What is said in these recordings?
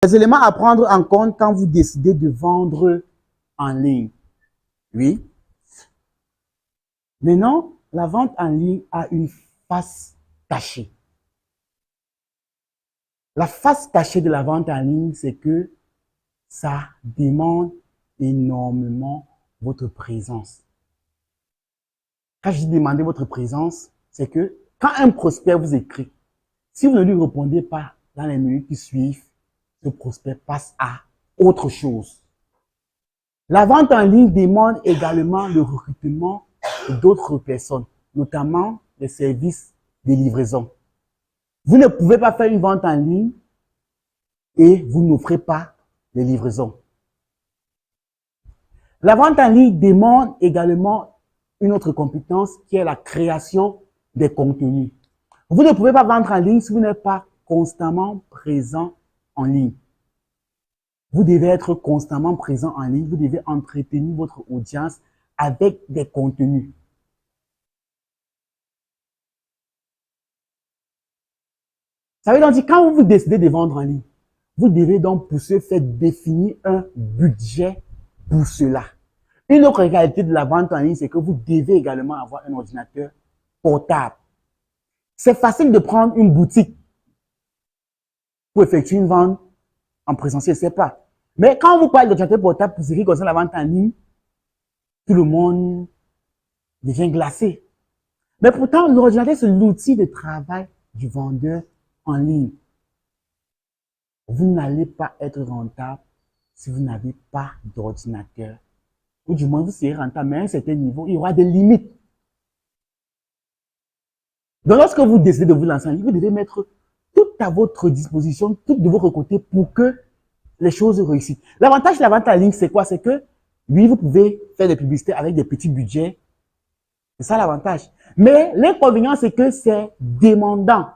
Les éléments à prendre en compte quand vous décidez de vendre en ligne. Oui. Maintenant, la vente en ligne a une face cachée. La face cachée de la vente en ligne, c'est que ça demande énormément votre présence. Quand je dis demander votre présence, c'est que quand un prospect vous écrit, si vous ne lui répondez pas dans les minutes qui suivent, ce prospect passe à autre chose. La vente en ligne demande également le recrutement d'autres personnes, notamment les services de livraison. Vous ne pouvez pas faire une vente en ligne et vous n'offrez pas de livraison. La vente en ligne demande également une autre compétence qui est la création des contenus. Vous ne pouvez pas vendre en ligne si vous n'êtes pas constamment présent en ligne. Vous devez être constamment présent en ligne, vous devez entretenir votre audience avec des contenus. Ça veut donc dire, quand vous décidez de vendre en ligne, vous devez donc pour ce faire définir un budget pour cela. Une autre réalité de la vente en ligne, c'est que vous devez également avoir un ordinateur portable. C'est facile de prendre une boutique pour effectuer une vente en présentiel, c'est pas. Mais quand vous parlez d'ordinateur portable pour ce qui concerne la vente en ligne, tout le monde devient glacé. Mais pourtant, l'ordinateur, c'est l'outil de travail du vendeur en ligne. Vous n'allez pas être rentable si vous n'avez pas d'ordinateur. Ou du moins, vous serez rentable, mais à un certain niveau, il y aura des limites. Donc, lorsque vous décidez de vous lancer en ligne, vous devez mettre tout à votre disposition, tout de votre côté pour que les choses réussissent. L'avantage de la vente en ligne, c'est quoi? C'est que, oui, vous pouvez faire des publicités avec des petits budgets. C'est ça l'avantage. Mais l'inconvénient, c'est que c'est demandant.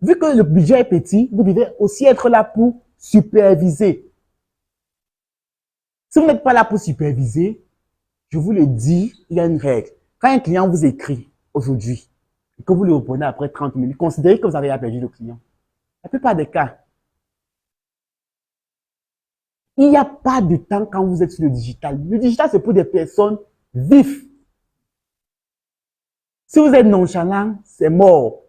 Vu que le budget est petit, vous devez aussi être là pour superviser. Si vous n'êtes pas là pour superviser, je vous le dis, il y a une règle. Quand un client vous écrit aujourd'hui, et que vous le répondez après 30 minutes, considérez que vous avez perdu le client. La plupart des cas, il n'y a pas de temps quand vous êtes sur le digital. Le digital, c'est pour des personnes vives. Si vous êtes nonchalant, c'est mort.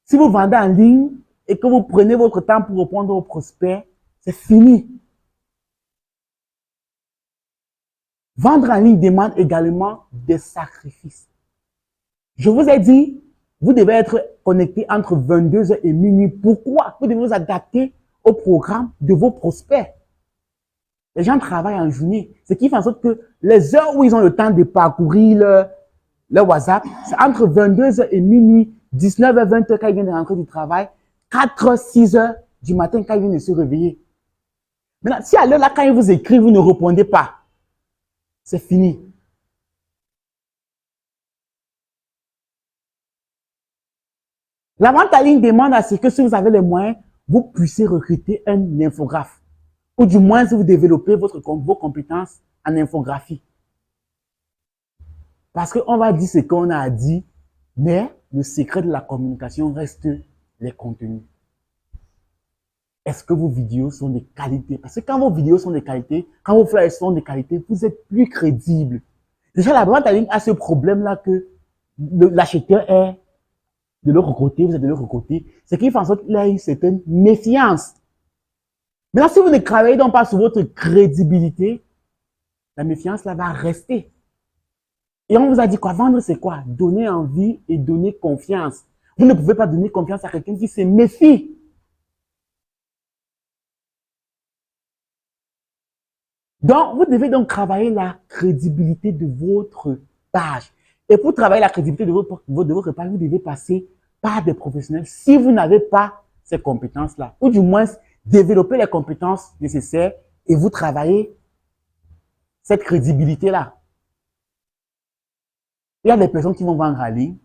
Si vous vendez en ligne et que vous prenez votre temps pour répondre aux prospects, c'est fini. Vendre en ligne demande également des sacrifices. Je vous ai dit, vous devez être connecté entre 22h et minuit. Pourquoi? Vous devez vous adapter au programme de vos prospects. Les gens travaillent en journée, ce qui fait en sorte que les heures où ils ont le temps de parcourir leur WhatsApp, c'est entre 22h et minuit, 19h, 20h quand ils viennent de rentrer du travail, 4h, 6h du matin quand ils viennent de se réveiller. Maintenant, si à l'heure là, quand ils vous écrivent, vous ne répondez pas, c'est fini. La vente en ligne demande à ce que si vous avez les moyens, vous puissiez recruter un infographe. Ou du moins, si vous développez vos compétences en infographie. Parce qu'on va dire ce qu'on a dit, mais le secret de la communication reste les contenus. Est-ce que vos vidéos sont de qualité? Parce que quand vos vidéos sont de qualité, quand vos flyers sont de qualité, vous êtes plus crédible. Déjà, la vente en ligne a ce problème-là que l'acheteur est de l'autre côté, vous êtes de l'autre côté. Ce qui fait en sorte qu'il y a une certaine méfiance. Maintenant, si vous ne travaillez donc pas sur votre crédibilité, la méfiance là va rester. Et on vous a dit quoi? Vendre, c'est quoi? Donner envie et donner confiance. Vous ne pouvez pas donner confiance à quelqu'un qui se méfie. Donc, vous devez donc travailler la crédibilité de votre page. Et pour travailler la crédibilité de votre page, vous devez passer par des professionnels si vous n'avez pas ces compétences-là. Ou du moins, développer les compétences nécessaires et vous travaillez cette crédibilité-là. Il y a des personnes qui vont vendre en ligne.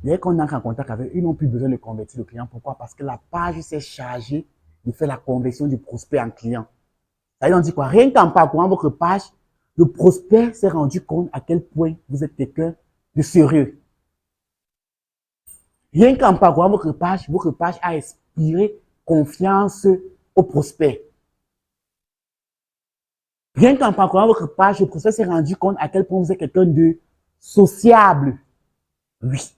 Dès qu'on entre en contact avec eux, ils n'ont plus besoin de convertir le client. Pourquoi? Parce que la page s'est chargée de faire la conversion du prospect en client. Ça veut dire quoi? Rien qu'en parcourant votre page, le prospect s'est rendu compte à quel point vous êtes quelqu'un de sérieux. Rien qu'en parcourant votre page a inspiré confiance au prospect. Rien qu'en parcourant votre page, le prospect s'est rendu compte à quel point vous êtes quelqu'un de sociable. Oui.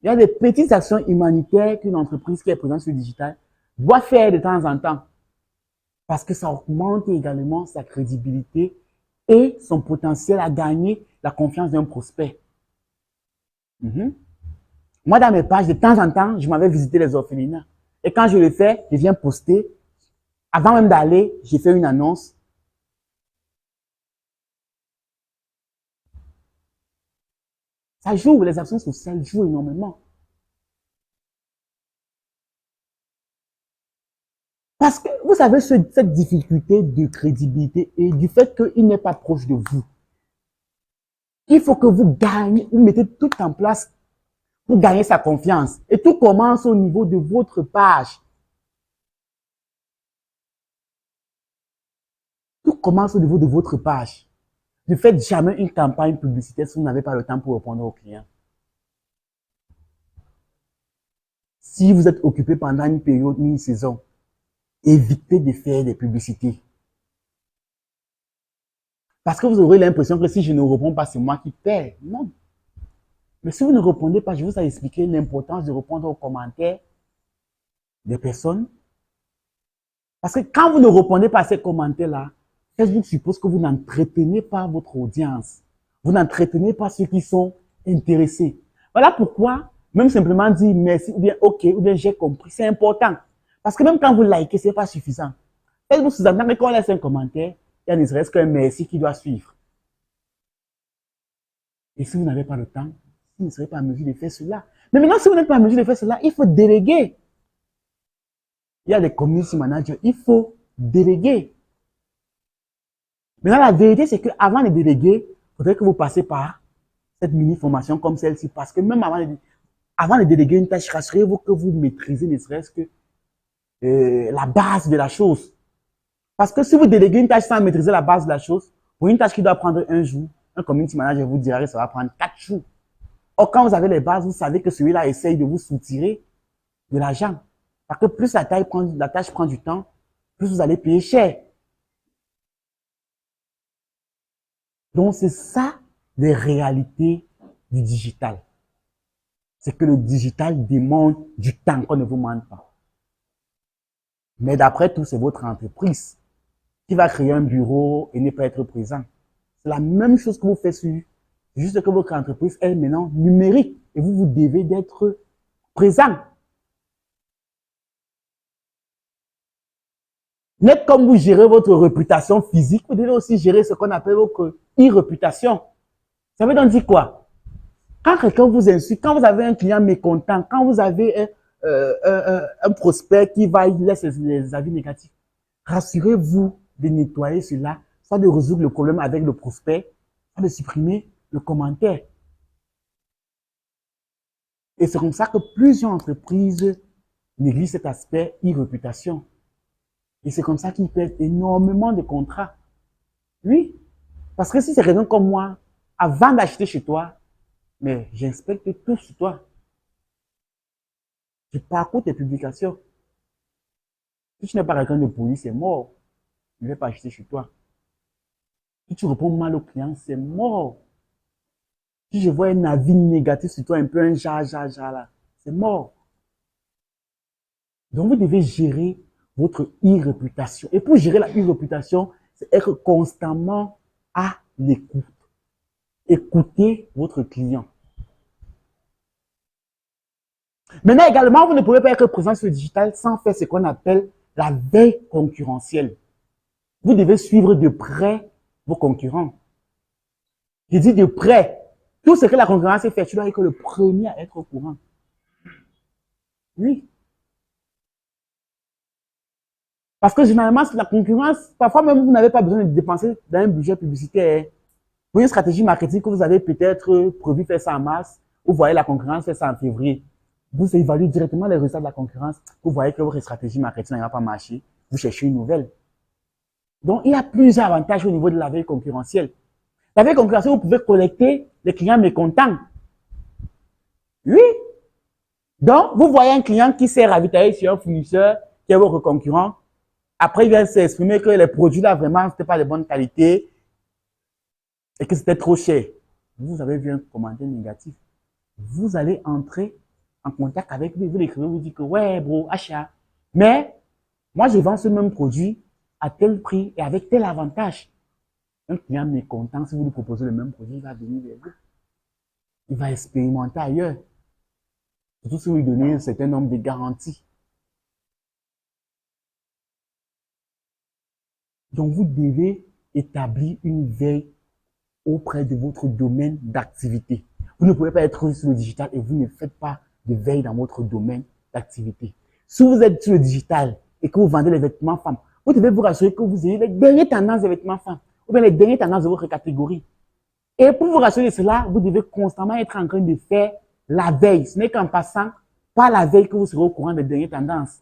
Il y a des petites actions humanitaires qu'une entreprise qui est présente sur le digital doit faire de temps en temps. Parce que ça augmente également sa crédibilité et son potentiel à gagner la confiance d'un prospect. Moi, dans mes pages, de temps en temps, je m'avais visité les orphelinats. Et quand je le fais, je viens poster. Avant même d'aller, j'ai fait une annonce. Ça joue, les actions sociales jouent énormément. Parce que vous avez cette difficulté de crédibilité et du fait qu'il n'est pas proche de vous. Il faut que vous gagnez, vous mettez tout en place pour gagner sa confiance. Et tout commence au niveau de votre page. Tout commence au niveau de votre page. Ne faites jamais une campagne publicitaire si vous n'avez pas le temps pour répondre aux clients. Si vous êtes occupé pendant une période, une saison, évitez de faire des publicités. Parce que vous aurez l'impression que si je ne réponds pas, c'est moi qui perds. Non. Mais si vous ne répondez pas, je vous ai expliqué l'importance de répondre aux commentaires des personnes. Parce que quand vous ne répondez pas à ces commentaires-là, Facebook suppose que vous n'entretenez pas votre audience. Vous n'entretenez pas ceux qui sont intéressés. Voilà pourquoi, même simplement dire merci ou bien OK ou bien j'ai compris, c'est important. Parce que même quand vous likez, ce n'est pas suffisant. Facebook sous-entend que quand on laisse un commentaire, il y a ne serait-ce qu'un merci qui doit suivre. Et si vous n'avez pas le temps, vous ne serez pas en mesure de faire cela. Mais maintenant, si vous n'êtes pas en mesure de faire cela, il faut déléguer. Il y a des community managers, il faut déléguer. Maintenant, la vérité, c'est qu'avant de déléguer, il faudrait que vous passiez par cette mini-formation comme celle-ci. Parce que même avant de déléguer une tâche, rassurez-vous que vous maîtrisez ne serait-ce que la base de la chose. Parce que si vous déléguez une tâche sans maîtriser la base de la chose, pour une tâche qui doit prendre un jour, un community manager vous dira que ça va prendre 4 jours. Or, quand vous avez les bases, vous savez que celui-là essaye de vous soutirer de l'argent. Parce que plus la tâche prend du temps, plus vous allez payer cher. Donc, c'est ça les réalités du digital. C'est que le digital demande du temps qu'on ne vous demande pas. Mais d'après tout, c'est votre entreprise qui va créer un bureau et ne pas être présent. C'est la même chose que vous faites sur, juste que votre entreprise est maintenant numérique et vous, vous devez d'être présent. Net comme vous gérez votre réputation physique, vous devez aussi gérer ce qu'on appelle votre e-réputation. Ça veut donc dire quoi? Quand quelqu'un vous insulte, quand vous avez un client mécontent, quand vous avez un prospect qui va laisser des avis négatifs, rassurez-vous de nettoyer cela, soit de résoudre le problème avec le prospect, soit de supprimer le commentaire. Et c'est comme ça que plusieurs entreprises négligent cet aspect e-réputation. Et c'est comme ça qu'ils perdent énormément de contrats. Oui, parce que si c'est quelqu'un comme moi, avant d'acheter chez toi, mais j'inspecte tout sur toi. Je parcours tes publications. Si tu n'es pas quelqu'un de poli, c'est mort. Je ne vais pas acheter chez toi. Si tu réponds mal au client, c'est mort. Si je vois un avis négatif sur toi, un peu un là, c'est mort. Donc, vous devez gérer votre e-réputation. Et pour gérer la e-réputation, c'est être constamment à l'écoute. Écoutez votre client. Maintenant également, vous ne pouvez pas être présent sur le digital sans faire ce qu'on appelle la veille concurrentielle. Vous devez suivre de près vos concurrents. Je dis de près. Tout ce que la concurrence fait, tu dois être le premier à être au courant. Oui. Parce que généralement, la concurrence, parfois même vous n'avez pas besoin de dépenser dans un budget publicitaire. Pour une stratégie marketing que vous avez peut-être prévu faire ça en mars, vous voyez la concurrence faire ça en février. Vous évaluez directement les résultats de la concurrence. Vous voyez que votre stratégie marketing n'a pas marché. Vous cherchez une nouvelle. Donc, il y a plusieurs avantages au niveau de la veille concurrentielle. La veille concurrentielle, vous pouvez collecter les clients mécontents. Oui, Donc, vous voyez un client qui s'est ravitaillé sur un fournisseur qui est votre concurrent. Après, il vient s'exprimer que les produits là, vraiment, c'était pas de bonne qualité et que c'était trop cher. Vous avez vu un commentaire négatif. Vous allez entrer en contact avec lui. Vous l'écrivez, vous dites que ouais, bro, achat. Mais, moi, je vends ce même produit à tel prix et avec tel avantage. Un client mécontent, si vous lui proposez le même produit, il va venir vers vous. Il va expérimenter ailleurs. Surtout si vous lui donnez un certain nombre de garanties. Donc, vous devez établir une veille auprès de votre domaine d'activité. Vous ne pouvez pas être sur le digital et vous ne faites pas de veille dans votre domaine d'activité. Si vous êtes sur le digital et que vous vendez les vêtements femmes, vous devez vous rassurer que vous ayez les dernières tendances des vêtements femmes ou bien les dernières tendances de votre catégorie. Et pour vous rassurer de cela, vous devez constamment être en train de faire la veille. Ce n'est qu'en passant par la veille que vous serez au courant des dernières tendances.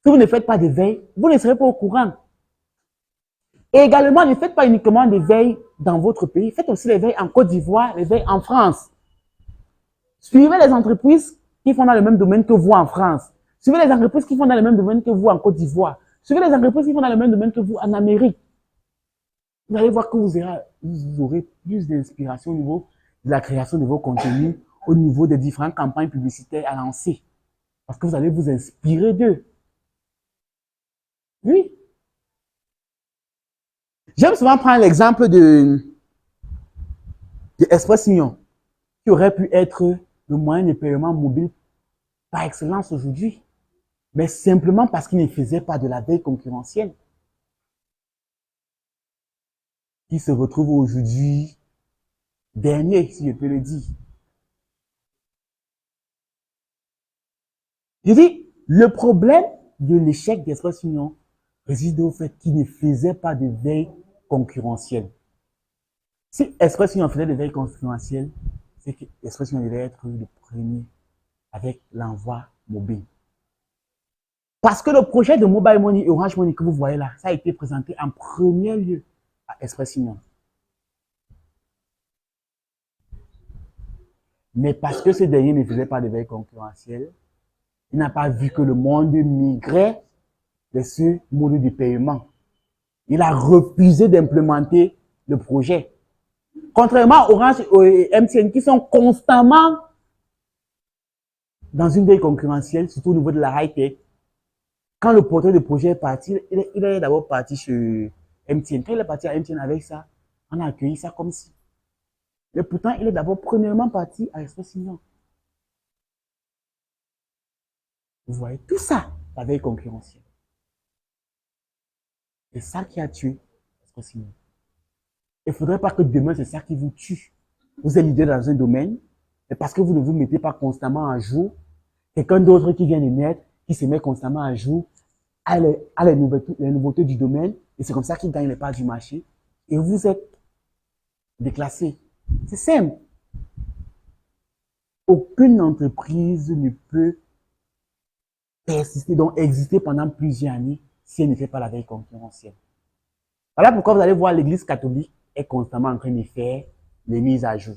Si vous ne faites pas de veille, vous ne serez pas au courant. Et également, ne faites pas uniquement des veilles dans votre pays, faites aussi les veilles en Côte d'Ivoire, les veilles en France. Suivez les entreprises qui font dans le même domaine que vous en France. Suivez les entreprises qui font dans le même domaine que vous en Côte d'Ivoire. Suivez les entreprises qui font dans le même domaine que vous en Amérique. Vous allez voir que vous aurez plus d'inspiration au niveau de la création de vos contenus, au niveau des différentes campagnes publicitaires à lancer. Parce que vous allez vous inspirer d'eux. Oui. J'aime souvent prendre l'exemple de Express Union, qui aurait pu être le moyen de paiement mobile par excellence aujourd'hui, mais simplement parce qu'il ne faisait pas de la veille concurrentielle, qui se retrouve aujourd'hui dernier, si je peux le dire. Je dis, le problème de l'échec d'Express Union réside au fait qu'il ne faisait pas de veille concurrentielle. Si Express Union faisait de veille concurrentielle, c'est que Express Union devait être le premier avec l'envoi mobile. Parce que le projet de Mobile Money et Orange Money que vous voyez là, ça a été présenté en premier lieu à Express Union. Mais parce que ce dernier ne faisait pas de veille concurrentielle, il n'a pas vu que le monde migrait vers ce mode de paiement. Il a refusé d'implémenter le projet. Contrairement à Orange et MTN qui sont constamment dans une veille concurrentielle, surtout au niveau de la high-tech. Quand le porteur de projet est parti, il est d'abord parti chez MTN. Quand il est parti à MTN avec ça, on a accueilli ça comme si. Mais pourtant, il est d'abord premièrement parti à Express Union. Vous voyez, tout ça, la veille concurrentielle. C'est ça qui a tué Express Union. Il ne faudrait pas que demain, c'est ça qui vous tue. Vous êtes leader dans un domaine, mais parce que vous ne vous mettez pas constamment à jour, quelqu'un d'autre qui vient de naître, qui se met constamment à jour, a les nouveautés du domaine, et c'est comme ça qu'il gagne les parts du marché, et vous êtes déclassé. C'est simple. Aucune entreprise ne peut persister, donc exister pendant plusieurs années, si elle ne fait pas la veille concurrentielle. Voilà pourquoi vous allez voir l'Église catholique est constamment en train de faire les mises à jour.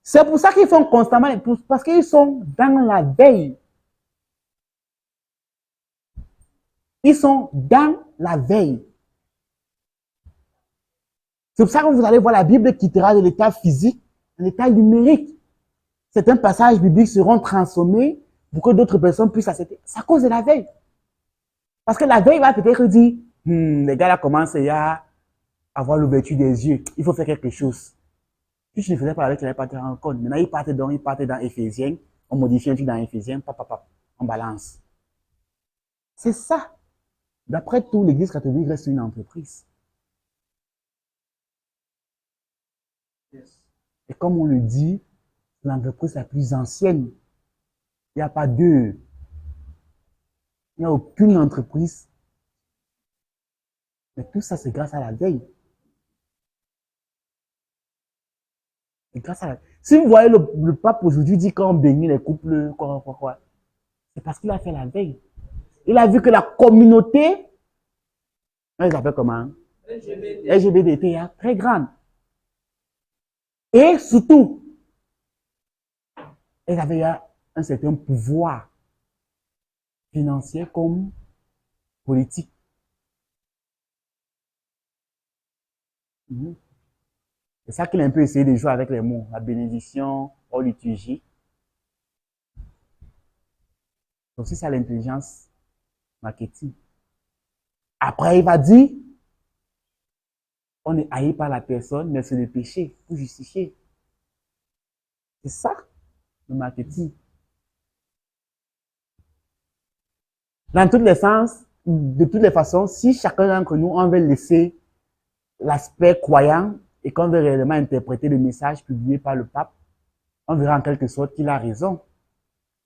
C'est pour ça qu'ils font constamment, parce qu'ils sont dans la veille. Ils sont dans la veille. C'est pour ça que vous allez voir la Bible quittera de l'état physique à l'état numérique. Certains passages bibliques seront transformés pour que d'autres personnes puissent accepter. C'est à cause de la veille. Parce que la veille va peut-être dire, les gars là commencent à avoir l'ouverture des yeux. Il faut faire quelque chose. Si je ne faisais pas avec, je n'allais pas te rendre compte. Maintenant, ils partent dans Éphésiens. On modifie un truc dans Éphésiens. On balance. C'est ça. D'après tout, l'Église catholique reste une entreprise. Et comme on le dit, l'entreprise la plus ancienne. Il n'y a pas deux. Il n'y a aucune entreprise. Mais tout ça, c'est grâce à la veille. C'est grâce à la... Si vous voyez le pape aujourd'hui dit qu'on bénit les couples, quoi, c'est parce qu'il a fait la veille. Il a vu que la communauté, on les appelle comment? LGBTQIA très grande. Et surtout, elle avait un certain pouvoir financier comme politique. C'est ça qu'il a un peu essayé de jouer avec les mots. La bénédiction, hors liturgie. Donc, c'est ça l'intelligence marketing. Après, il va dire, on est haï par la personne, mais c'est le péché pour justifier. C'est ça, le marketing. Dans tous les sens, de toutes les façons, si chacun d'entre nous, on veut laisser l'aspect croyant et qu'on veut réellement interpréter le message publié par le pape, on verra en quelque sorte qu'il a raison.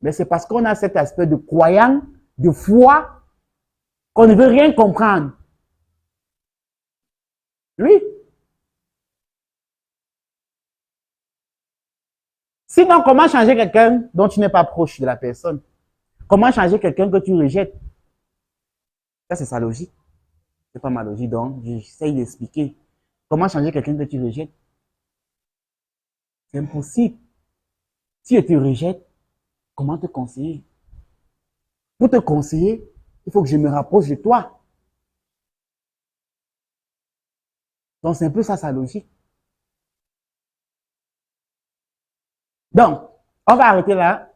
Mais c'est parce qu'on a cet aspect de croyant, de foi, qu'on ne veut rien comprendre. Oui. Sinon, comment changer quelqu'un dont tu n'es pas proche de la personne? Comment changer quelqu'un que tu rejettes? Ça, c'est sa logique. C'est pas ma logique, donc j'essaye d'expliquer. Comment changer quelqu'un que tu rejettes? C'est impossible. Si je te rejette, comment te conseiller? Pour te conseiller, il faut que je me rapproche de toi. Donc, c'est un peu ça sa logique. Donc, on va arrêter là.